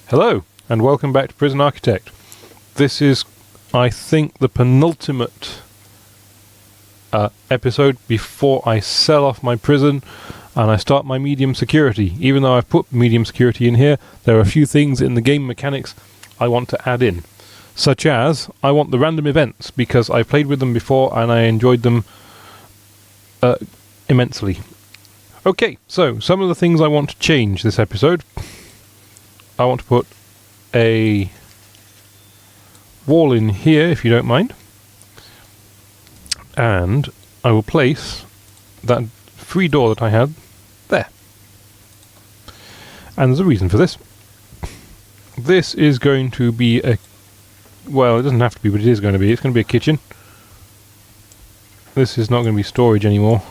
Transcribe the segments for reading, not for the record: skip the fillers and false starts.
Hello, and welcome back to Prison Architect. This is, I think, the penultimate episode before I sell off my prison and I start my medium security. Even though I've put medium security in here, there are a few things in the game mechanics I want to add in. Such as, I want the random events, because I played with them before and I enjoyed them immensely. Okay, so some of the things I want to change this episode. I want to put a wall in here, if you don't mind. And I will place that free door that I had there. And there's a reason for this. This is going to be a... well, it doesn't have to be, but it is going to be. It's going to be a kitchen. This is not going to be storage anymore.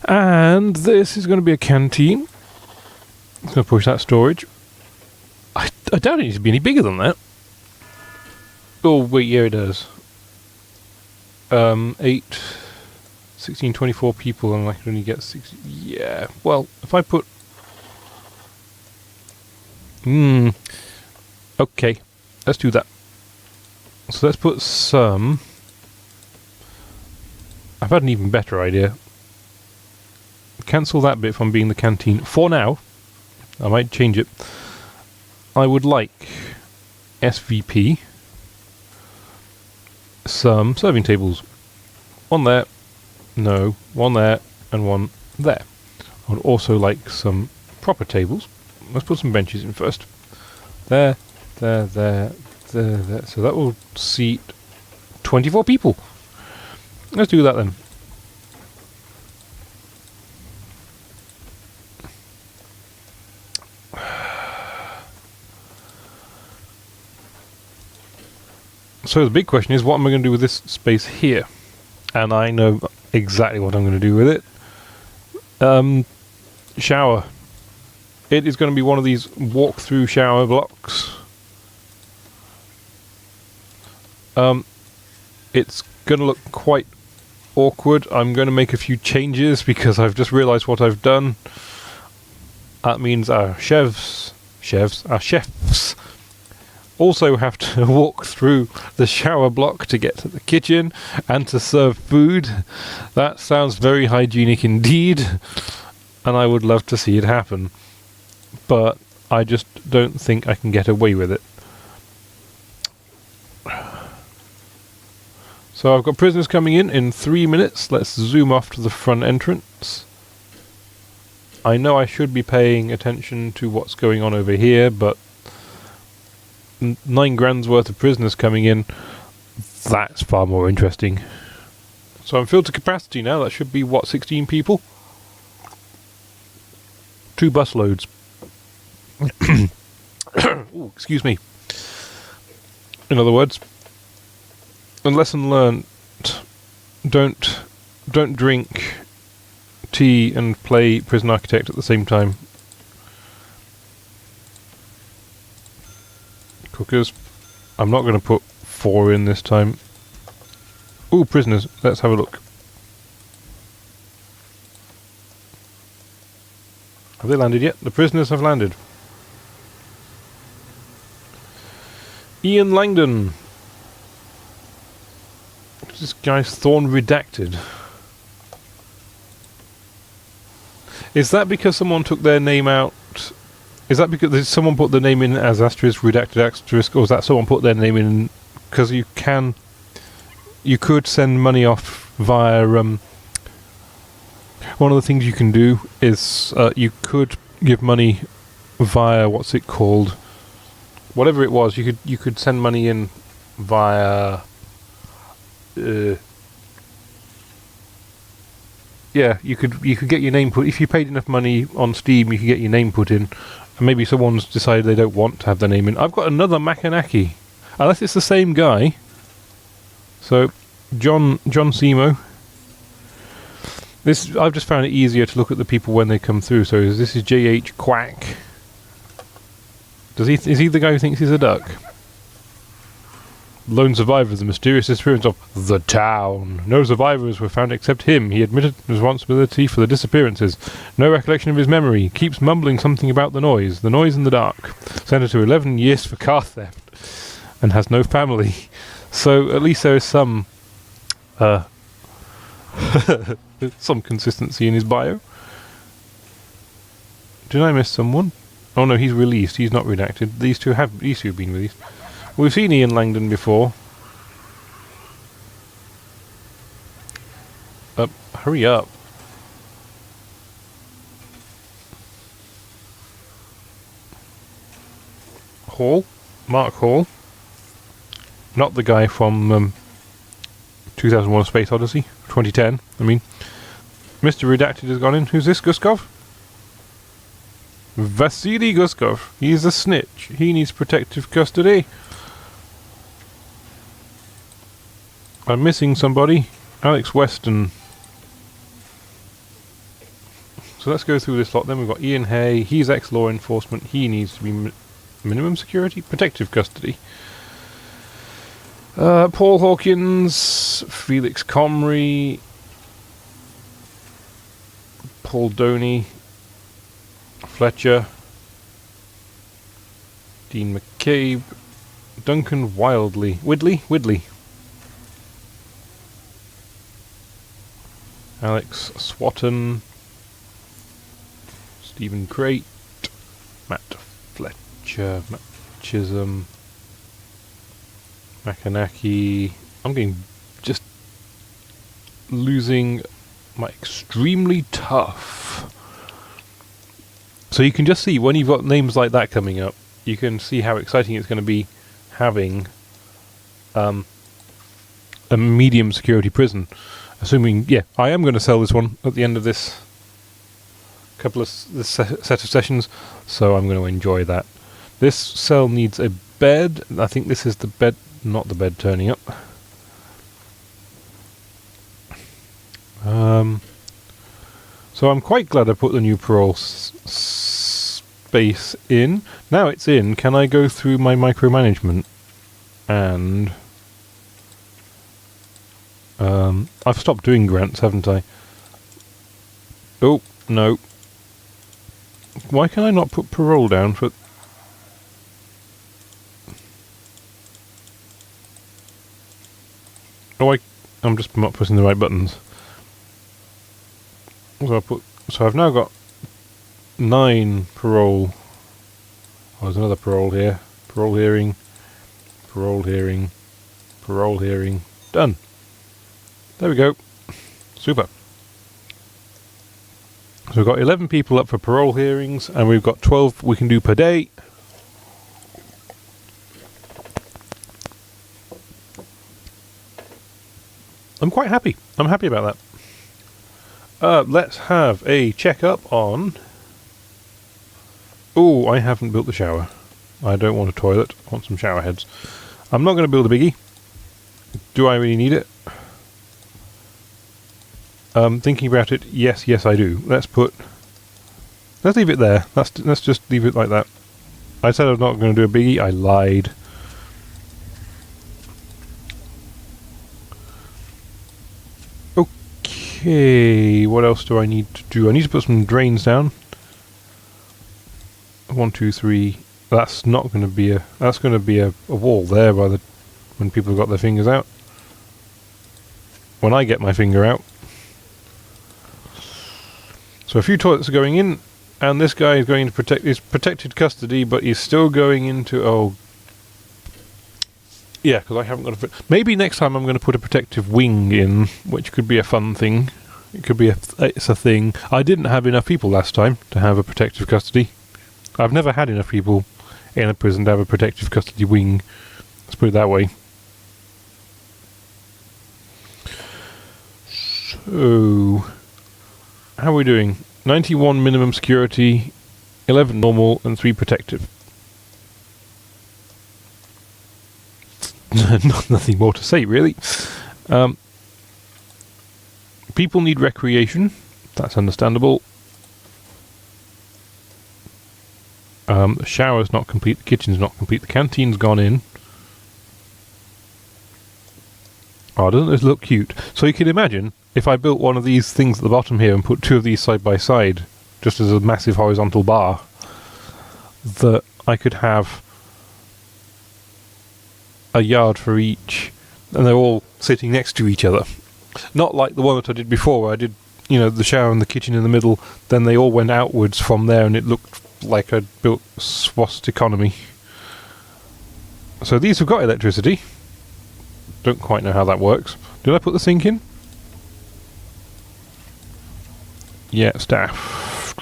And this is going to be a canteen. I'm going to push that storage. I doubt it needs to be any bigger than that. Oh, wait, yeah, it does. 8, 16, 24 people, and I can only get 60. Yeah, well, if I put... okay, let's do that. So let's put some... I've had an even better idea. Cancel that bit from being the canteen. For now, I might change it. I would like SVP some serving tables. One there, no, one there, and one there. I would also like some proper tables. Let's put some benches in first. There, there, there, there, there. So that will seat 24 people. Let's do that then. So the big question is, what am I going to do with this space here? And I know exactly what I'm going to do with it. Shower. It is going to be one of these walk-through shower blocks. It's going to look quite awkward. I'm going to make a few changes because I've just realised what I've done. That means our chefs also have to walk through the shower block to get to the kitchen and to serve food. That sounds very hygienic indeed, and I would love to see it happen. But I just don't think I can get away with it. So I've got prisoners coming in 3 minutes. Let's zoom off to the front entrance. I know I should be paying attention to what's going on over here, but 9 grand's worth of prisoners coming in, that's far more interesting. So I'm filled to capacity now. That should be, what, 16 people? 2 bus loads. Ooh, excuse me. In other words, a lesson learned: don't drink tea and play Prison Architect at the same time. Cookers. I'm not going to put 4 in this time. Ooh, prisoners. Let's have a look. Have they landed yet? The prisoners have landed. Ian Langdon. This guy's Thorn Redacted. Is that because someone took their name out? Is that because someone put the name in as asterisk, redacted asterisk, or is that someone put their name in because you could send money off via one of the things you can do is you could give money via, what's it called, whatever it was, you could send money in via yeah, you could get your name put, if you paid enough money on Steam, you could get your name put in. And maybe someone's decided they don't want to have their name in. I've got another Makanaki. Unless it's the same guy. So, John Simo. This, I've just found it easier to look at the people when they come through. So this is JH Quack. Is he the guy who thinks he's a duck? Lone survivor of the mysterious disappearance of the town. No survivors were found except him. He admitted responsibility for the disappearances. No recollection of his memory. Keeps mumbling something about the noise. The noise in the dark. Sentenced to 11 years for car theft. And has no family. So at least there is some some consistency in his bio. Did I miss someone? Oh no, he's released. He's not redacted. These two have been released. We've seen Ian Langdon before. Hurry up. Hall? Mark Hall. Not the guy from 2001 Space Odyssey. 2010, I mean. Mr. Redacted has gone in. Who's this, Guskov? Vasily Guskov. He's a snitch. He needs protective custody. I'm missing somebody. Alex Weston. So let's go through this lot. Then we've got Ian Hay. He's ex-law enforcement. He needs to be minimum security? Protective custody. Paul Hawkins. Felix Comrie. Paul Doney. Fletcher. Dean McCabe. Duncan Widley. Alex Swatton, Stephen Crate, Matt Fletcher, Matt Chisholm, Makanaki. I'm getting just losing my extremely tough. So you can just see when you've got names like that coming up, you can see how exciting it's going to be having a medium security prison. Assuming, yeah, I am going to sell this one at the end of this set of sessions, so I'm going to enjoy that. This cell needs a bed. I think this is the bed, not the bed turning up. So I'm quite glad I put the new parole space in. Now it's in, can I go through my micromanagement? And I've stopped doing grants, haven't I? Oh, no. Why can I not put parole down for... Oh, I'm just not pressing the right buttons. So I've now got 9 parole. Oh, there's another parole here. Parole hearing. Done. There we go. Super. So we've got 11 people up for parole hearings, and we've got 12 we can do per day. I'm quite happy. I'm happy about that. Let's have a check-up on... Oh, I haven't built the shower. I don't want a toilet. I want some shower heads. I'm not going to build a biggie. Do I really need it? Thinking about it, yes I do. Let's leave it there. Let's just leave it like that. I said I was not going to do a biggie. I lied. Okay, what else do I need to do? I need to put some drains down. 1, 2, 3. That's not going to be a. That's going to be a wall there when people have got their fingers out. When I get my finger out. So a few toilets are going in, and this guy is going to his protected custody, but he's still going into... Oh, yeah, because I haven't got a... Maybe next time I'm going to put a protective wing in, which could be a fun thing. It could be it's a thing. I didn't have enough people last time to have a protective custody. I've never had enough people in a prison to have a protective custody wing. Let's put it that way. So... How are we doing? 91 minimum security, 11 normal, and 3 protective. Nothing more to say, really. People need recreation. That's understandable. The shower's not complete, the kitchen's not complete, the canteen's gone in. Oh, doesn't this look cute? So you can imagine if I built one of these things at the bottom here and put two of these side by side, just as a massive horizontal bar, that I could have a yard for each, and they're all sitting next to each other. Not like the one that I did before, where I did, the shower and the kitchen in the middle, then they all went outwards from there, and it looked like I'd built swasticonomy. So these have got electricity. Don't quite know how that works. Did I put the sink in? Yeah, staff.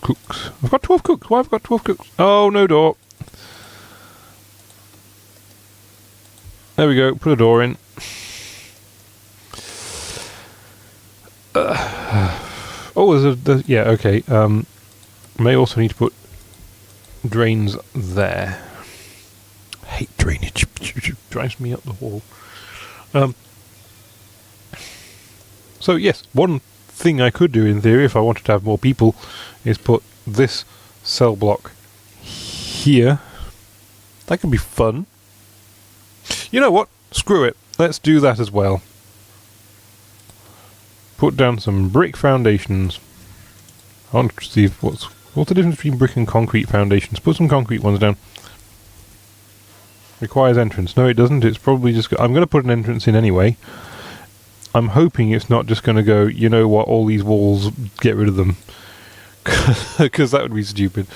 Cooks. I've got 12 cooks. Why have I got 12 cooks? Oh, no door. There we go. Put a door in. Yeah, okay. May also need to put drains there. I hate drainage. It drives me up the wall. So yes, one thing I could do in theory, if I wanted to have more people, is put this cell block here. That could be fun. You know what? Screw it. Let's do that as well. Put down some brick foundations. I want to see what's the difference between brick and concrete foundations. Put some concrete ones down. Requires entrance. No, it doesn't. It's probably just... I'm going to put an entrance in anyway. I'm hoping it's not just going to go, you know what, all these walls, get rid of them. Because that would be stupid.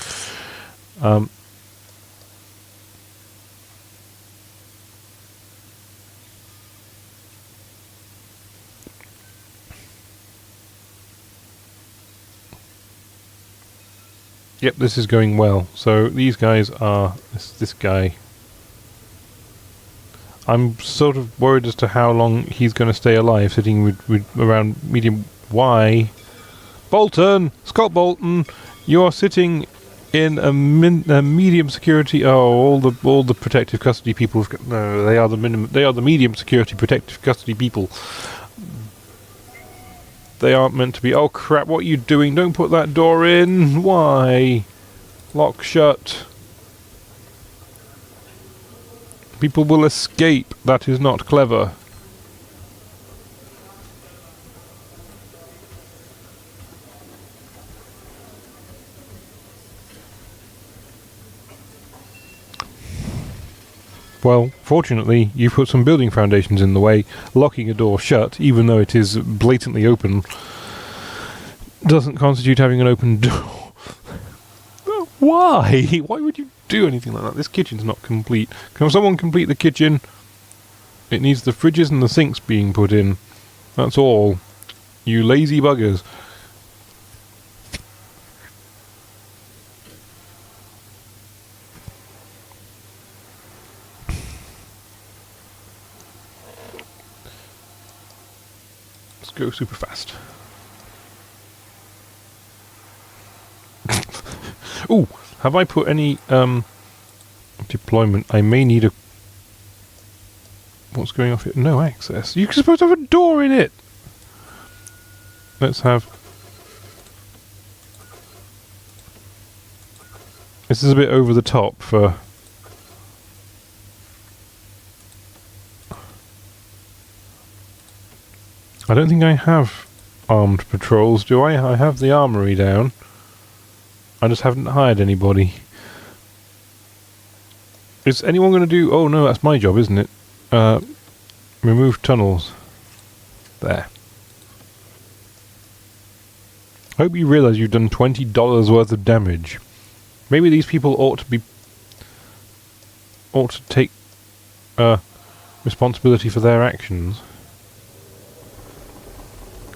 Yep, this is going well. So these guys are... This guy... I'm sort of worried as to how long he's going to stay alive, sitting with around medium... Why? Bolton! Scott Bolton! You're sitting in a medium security... Oh, all the protective custody people... No, they are the minimum... They are the medium security protective custody people. They aren't meant to be... Oh crap, what are you doing? Don't put that door in! Why? Lock shut. People will escape. That is not clever. Well, fortunately, you put some building foundations in the way. Locking a door shut, even though it is blatantly open, doesn't constitute having an open door. Why? Why would you do anything like that? This kitchen's not complete. Can someone complete the kitchen? It needs the fridges and the sinks being put in. That's all. You lazy buggers. Let's go super fast. Ooh, have I put any deployment? I may need a... What's going off here? No access. You're supposed to have a door in it! Let's have... This is a bit over the top for... I don't think I have armed patrols, do I? I have the armory down. I just haven't hired anybody. Is anyone going to do... Oh no, that's my job, isn't it? Remove tunnels. There. Hope you realise you've done $20 worth of damage. Maybe these people ought to take responsibility for their actions.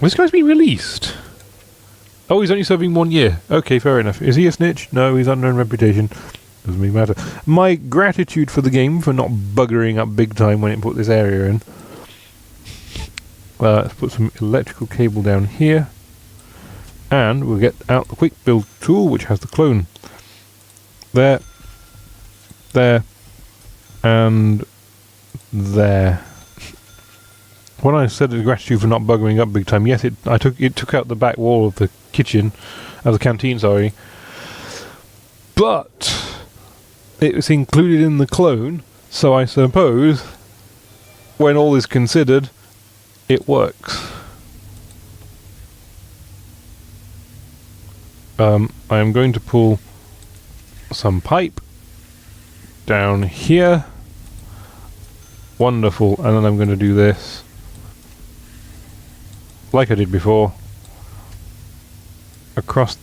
This guy's been released. Oh, he's only serving 1 year. Okay, fair enough. Is he a snitch? No, he's unknown reputation. Doesn't really matter. My gratitude for the game for not buggering up big time when it put this area in. Let's put some electrical cable down here. And we'll get out the quick build tool, which has the clone. There. There. And there. When I said gratitude for not buggering up big time, yes, it took out the back wall of the kitchen, of the canteen, sorry. But it was included in the clone, so I suppose when all is considered, it works. I am going to pull some pipe down here. Wonderful. And then I'm going to do this like I did before. Across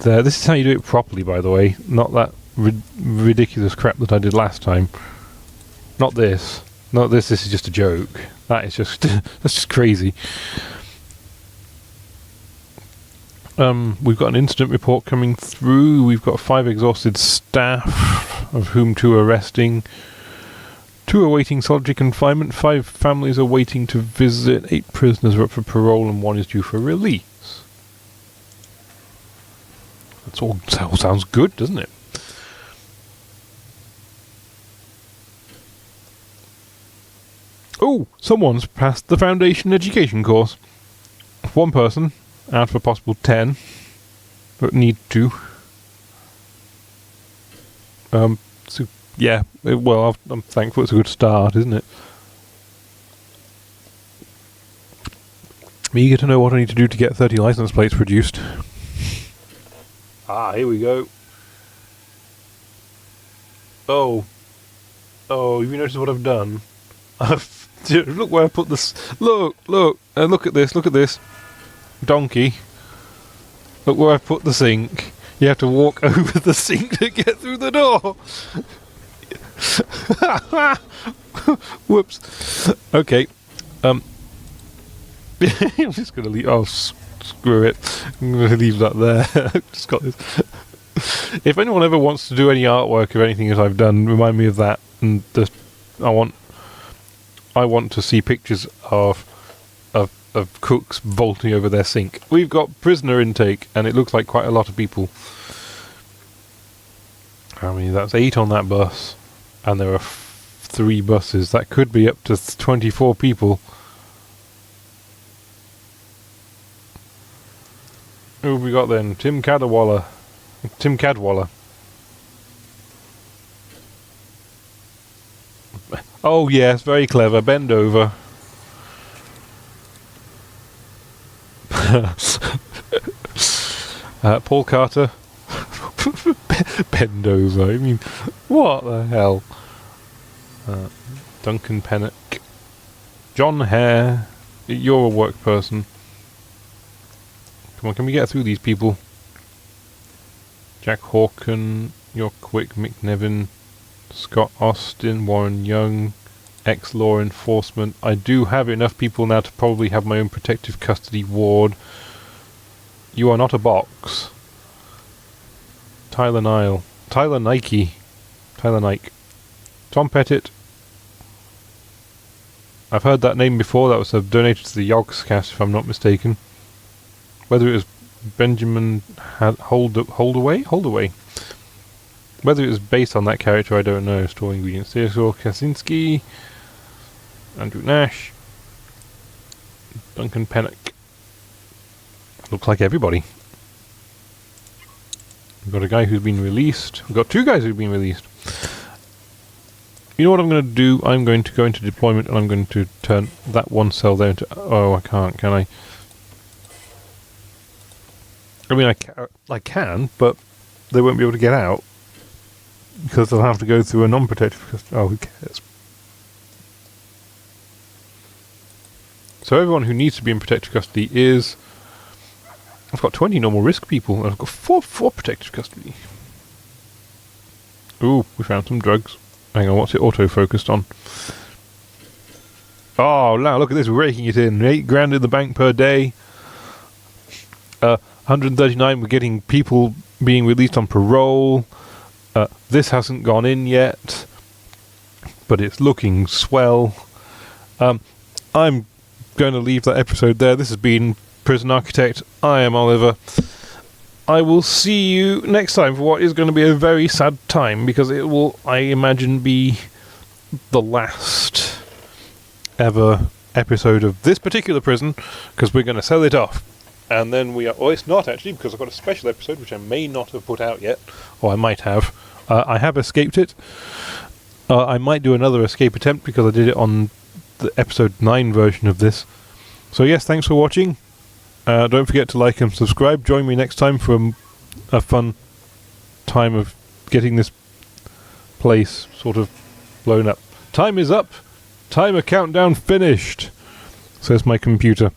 there. This is how you do it properly, by the way. Not that ridiculous crap that I did last time. Not this. Not this. This is just a joke. That is just that's just crazy. We've got an incident report coming through. We've got 5 exhausted staff, of whom 2 are resting. 2 are awaiting solitary confinement. 5 families are waiting to visit. 8 prisoners are up for parole, and 1 is due for release. That all sounds good, doesn't it? Oh, someone's passed the foundation education course. 1 person out of a possible 10 that need to. So yeah, well, I'm thankful it's a good start, isn't it? I'm eager to know what I need to do to get 30 license plates produced. Ah, here we go. Oh, have you noticed what I've done? Look where I put this. Look at this. Donkey. Look where I put the sink. You have to walk over the sink to get through the door. Whoops. Okay. I'm just gonna leave. Oh, screw it. I'm gonna leave that there. Just got this. If anyone ever wants to do any artwork or anything as I've done, remind me of that. And I want to see pictures of cooks vaulting over their sink. We've got prisoner intake, and it looks like quite a lot of people. I mean, that's 8 on that bus, and there are 3 buses. That could be up to 24 people. Who have we got then? Tim Cadwallader. Oh yes, very clever. Bend over. Paul Carter. Bend over. I mean, what the hell? Duncan Pennock. John Hare. You're a work person. Come on, can we get through these people? Jack Hawken. You're quick. Mick Nevin. Scott Austin. Warren Young. Ex-law enforcement. I do have enough people now to probably have my own protective custody ward. You are not a box. Tyler Nike. Tom Pettit. I've heard that name before. That was donated to the Yogscast, if I'm not mistaken. Whether it was Benjamin Holdaway? Whether it was based on that character, I don't know. Store ingredients. Theodore Kaczynski. Andrew Nash. Duncan Pennock. Looks like everybody. We've got a guy who's been released. We've got 2 guys who've been released. You know what I'm going to do? I'm going to go into deployment, and I'm going to turn that 1 cell there into... Oh, I can't, can I? I mean, I can, but they won't be able to get out. Because they'll have to go through a non-protective custody. Oh, who cares? So everyone who needs to be in protective custody is... I've got 20 normal risk people, and I've got 4 protective custody. Ooh, we found some drugs. Hang on, what's it auto-focused on? Oh, now look at this, we're raking it in. 8 grand in the bank per day. 139, we're getting people being released on parole. This hasn't gone in yet, but it's looking swell. I'm going to leave that episode there. This has been Prison Architect. I am Oliver. I will see you next time for what is going to be a very sad time, because it will, I imagine, be the last ever episode of this particular prison, because we're going to sell it off. And then we are... Well, it's not actually, because I've got a special episode which I may not have put out yet, or I might have. I have escaped it. I might do another escape attempt, because I did it on the episode 9 version of this. So yes, thanks for watching. Don't forget to like and subscribe. Join me next time for a fun time of getting this place sort of blown up. Time is up. Timer countdown finished, says my computer.